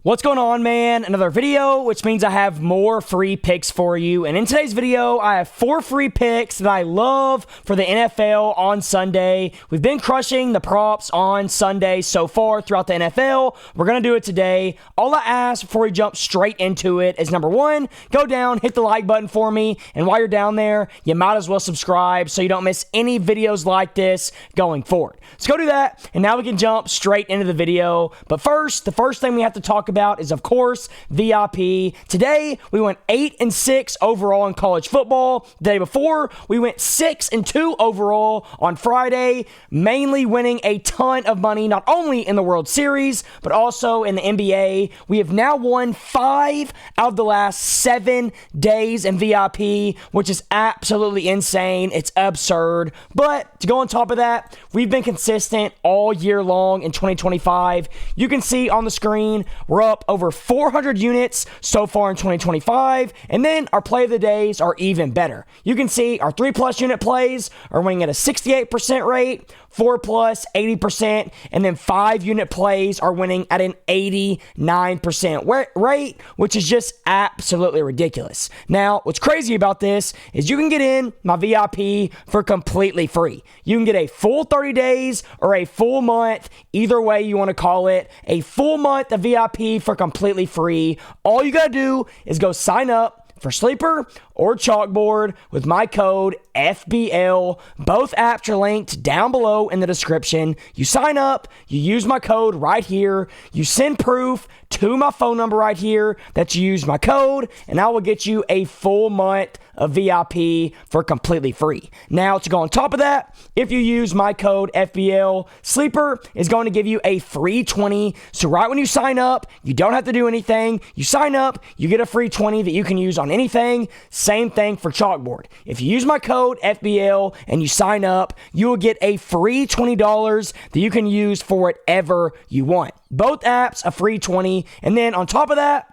What's going on, man? Another video, which means I have more free picks for you. And in today's video, I have 4 free picks that I love for the NFL on Sunday. We've been crushing the props on Sunday so far throughout the NFL. We're going to do it today. All I ask before we jump straight into it is number 1, go down, hit the like button for me. And while you're down there, you might as well subscribe so you don't miss any videos like this going forward. Let's go do that. And now we can jump straight into the video. But first, the first thing we have to talk about is, of course, VIP. Today, we went 8-6 overall in college football. The day before, we went 6-2 overall on Friday, mainly winning a ton of money, not only in the World Series, but also in the NBA. We have now won 5 out of the last 7 days in VIP, which is absolutely insane. It's absurd. But to go on top of that, we've been consistent all year long in 2025. You can see on the screen, we're up over 400 units so far in 2025, and then our play of the days are even better. You can see our 3+ unit plays are winning at a 68% rate, 4+ 80%, and then 5 unit plays are winning at an 89% rate, which is just absolutely ridiculous. Now, what's crazy about this is you can get in my VIP for completely free. You can get a full 30 days or a full month, either way you want to call it, a full month of VIP for completely free. All you got to do is go sign up for Sleeper or Chalkboard with my code FBL. Both apps are linked down below in the description. You sign up, you use my code right here, you send proof to my phone number right here that you use my code, and I will get you a full month of VIP for completely free. Now, to go on top of that, if you use my code FBL, Sleeper is going to give you a free 20. So right when you sign up, you don't have to do anything. You sign up, you get a free 20 that you can use on anything. Same thing for Chalkboard. If you use my code FBL and you sign up, you will get a free $20 that you can use for whatever you want. Both apps a free 20, and then on top of that,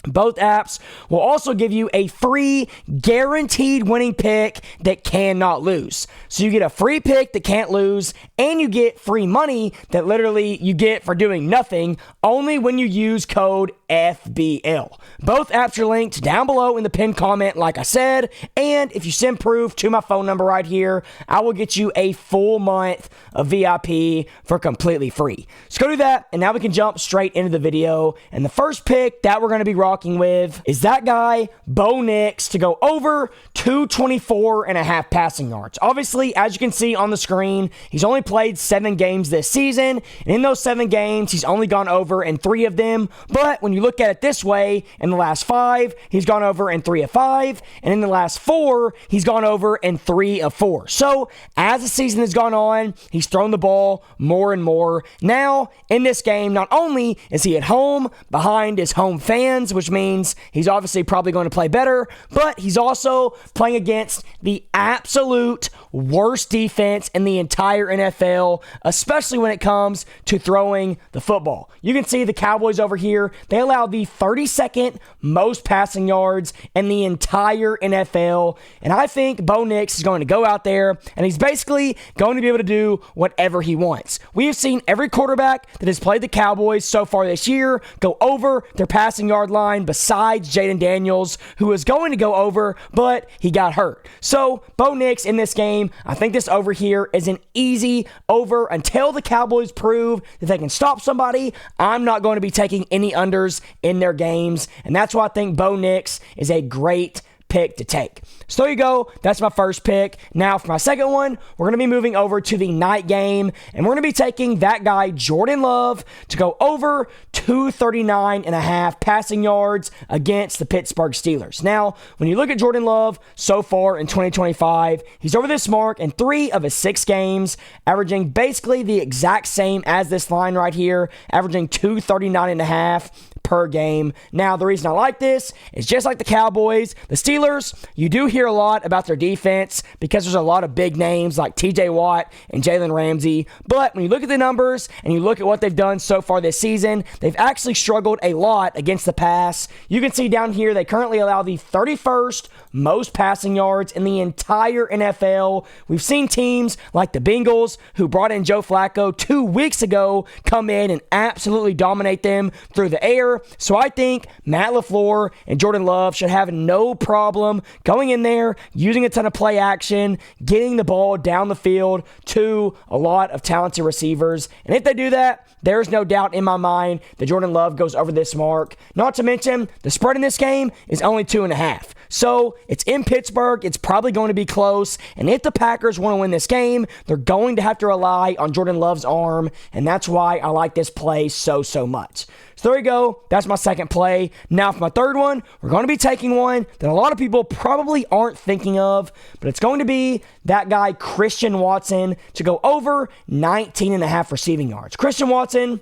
both apps will also give you a free guaranteed winning pick that cannot lose. So you get a free pick that can't lose, and you get free money that literally you get for doing nothing only when you use code FBL. Both apps are linked down below in the pinned comment, like I said, and if you send proof to my phone number right here, I will get you a full month of VIP for completely free. So go do that, and now we can jump straight into the video. And the first pick that we're going to be rocking with is that guy, Bo Nix, to go over 224.5 passing yards. Obviously, as you can see on the screen, he's only played 7 games this season, and in those 7 games, he's only gone over in 3 of them. But when you look at it this way, in the last 5, he's gone over in 3 of 5, and in the last 4, he's gone over in 3 of 4. So, as the season has gone on, he's thrown the ball more and more. Now, in this game, not only is he at home, behind his home fans, which means he's obviously probably going to play better, but he's also playing against the absolute worst defense in the entire NFL, especially when it comes to throwing the football. You can see the Cowboys over here, they allow the 32nd most passing yards in the entire NFL, and I think Bo Nix is going to go out there, and he's basically going to be able to do whatever he wants. We have seen every quarterback that has played the Cowboys so far this year go over their passing yard line besides Jaden Daniels, who was going to go over, but he got hurt. So, Bo Nix in this game, I think this over here is an easy over until the Cowboys prove that they can stop somebody. I'm not going to be taking any unders in their games, and that's why I think Bo Nix is a great pick to take. So there you go. That's my first pick. Now for my second one, we're going to be moving over to the night game, and we're going to be taking that guy, Jordan Love, to go over 239.5 passing yards against the Pittsburgh Steelers. Now, when you look at Jordan Love so far in 2025, he's over this mark in 3 of his 6 games, averaging basically the exact same as this line right here, averaging 239.5 per game. Now, the reason I like this is just like the Cowboys, the Steelers, you do hear a lot about their defense because there's a lot of big names like TJ Watt and Jalen Ramsey. But when you look at the numbers and you look at what they've done so far this season, they've actually struggled a lot against the pass. You can see down here they currently allow the 31st most passing yards in the entire NFL. We've seen teams like the Bengals, who brought in Joe Flacco 2 weeks ago, come in and absolutely dominate them through the air. So I think Matt LaFleur and Jordan Love should have no problem going in there, using a ton of play action, getting the ball down the field to a lot of talented receivers. And if they do that, there's no doubt in my mind that Jordan Love goes over this mark. Not to mention, the spread in this game is only 2.5. So it's in Pittsburgh. It's probably going to be close. And if the Packers want to win this game, they're going to have to rely on Jordan Love's arm. And that's why I like this play so much. So there you go. That's my second play. Now for my third one, we're going to be taking one that a lot of people probably aren't thinking of, but it's going to be that guy Christian Watson to go over 19.5 receiving yards. Christian Watson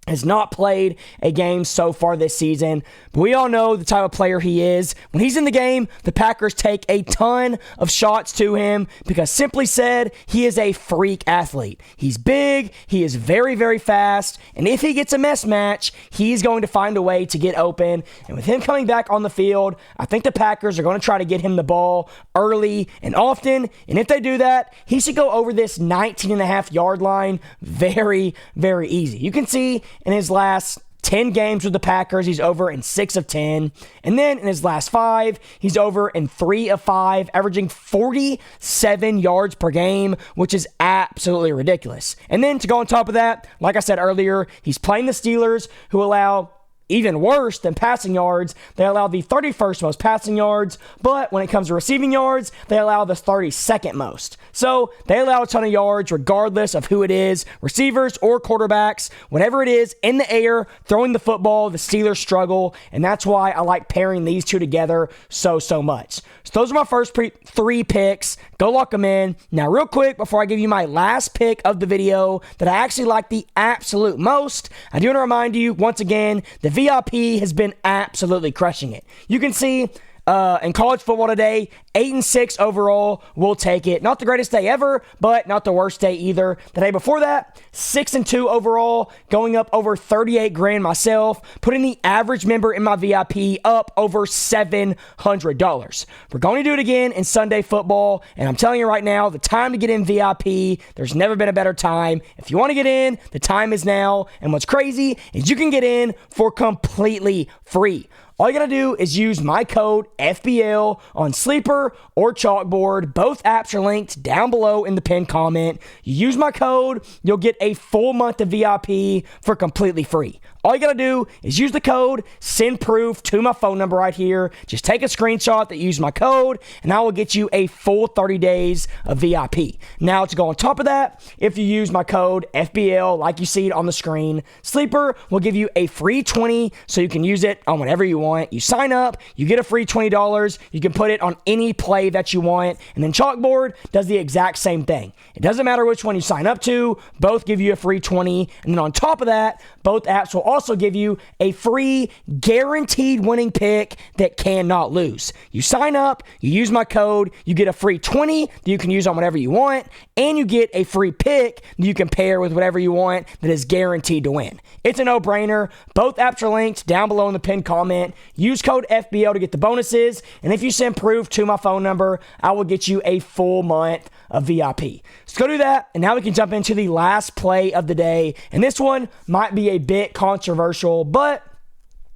has not played a game so far this season, but we all know the type of player he is. When he's in the game, the Packers take a ton of shots to him because, simply said, he is a freak athlete. He's big, he is very fast, and if he gets a mismatch, he's going to find a way to get open. And with him coming back on the field, I think the Packers are going to try to get him the ball early and often, and if they do that, he should go over this 19.5 yard line very easy. You can see in his last 10 games with the Packers, he's over in 6 of 10. And then in his last 5, he's over in 3 of 5, averaging 47 yards per game, which is absolutely ridiculous. And then to go on top of that, like I said earlier, he's playing the Steelers, who allow even worse than passing yards. They allow the 31st most passing yards, but when it comes to receiving yards, they allow the 32nd most. So they allow a ton of yards regardless of who it is, receivers or quarterbacks. Whenever it is in the air, throwing the football, the Steelers struggle, and that's why I like pairing these two together so much. So those are my first 3 picks. Go lock them in. Now real quick, before I give you my last pick of the video that I actually like the absolute most, I do want to remind you once again, the VIP has been absolutely crushing it. You can see in college football today, 8-6 overall. We'll take it. Not the greatest day ever, but not the worst day either. The day before that, 6-2 overall, going up over 38 grand myself, putting the average member in my VIP up over $700. We're going to do it again in Sunday football, and I'm telling you right now, the time to get in VIP, there's never been a better time. If you want to get in, the time is now, and what's crazy is you can get in for completely free. All you got to do is use my code FBL on Sleeper or Chalkboard. Both apps are linked down below in the pinned comment. You use my code, you'll get a full month of VIP for completely free. All you got to do is use the code, send proof to my phone number right here. Just take a screenshot that you use my code, and I will get you a full 30 days of VIP. Now, to go on top of that, if you use my code FBL, like you see it on the screen, Sleeper will give you a free $20, so you can use it on whatever you want. You sign up, you get a free $20. You can put it on any play that you want, and then Chalkboard does the exact same thing. It doesn't matter which one you sign up to, both give you a free $20, and then on top of that, both apps will also give you a free guaranteed winning pick that cannot lose. You sign up, you use my code, you get a free $20 that you can use on whatever you want, and you get a free pick that you can pair with whatever you want that is guaranteed to win. It's a no-brainer. Both apps are linked down below in the pinned comment. Use code FBL to get the bonuses, and if you send proof to my phone number, I will get you a full month of VIP. So go do that, and now we can jump into the last play of the day, and this one might be a bit controversial, but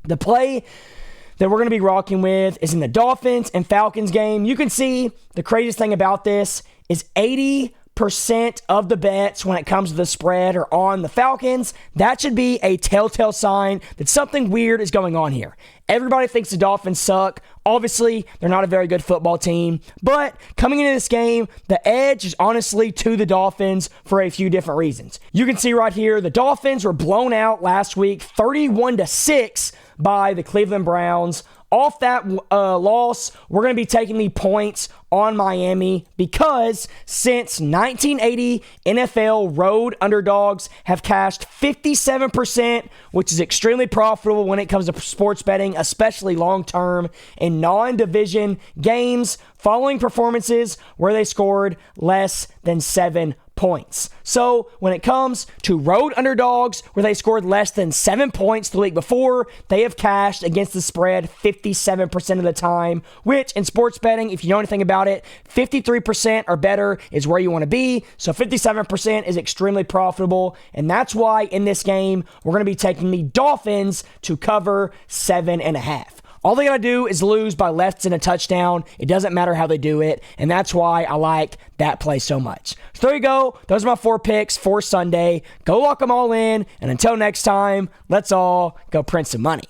the play that we're going to be rocking with is in the Dolphins and Falcons game. You can see the craziest thing about this is 80% of the bets when it comes to the spread are on the Falcons. That should be a telltale sign that something weird is going on here. Everybody thinks the Dolphins suck. Obviously, they're not a very good football team. But coming into this game, the edge is honestly to the Dolphins for a few different reasons. You can see right here, the Dolphins were blown out last week, 31-6 by the Cleveland Browns. Off that loss, we're going to be taking the points on Miami because since 1980, NFL road underdogs have cashed 57%, which is extremely profitable when it comes to sports betting, especially long-term in non-division games following performances where they scored less than 7 points. So when it comes to road underdogs where they scored less than 7 points the week before, they have cashed against the spread 57% of the time, which in sports betting, if you know anything about it, 53% or better is where you want to be. So 57% is extremely profitable, and that's why in this game, we're going to be taking the Dolphins to cover 7.5. All they got to do is lose by less than a touchdown. It doesn't matter how they do it, and that's why I like that play so much. So there you go. Those are my 4 picks for Sunday. Go lock them all in, and until next time, let's all go print some money.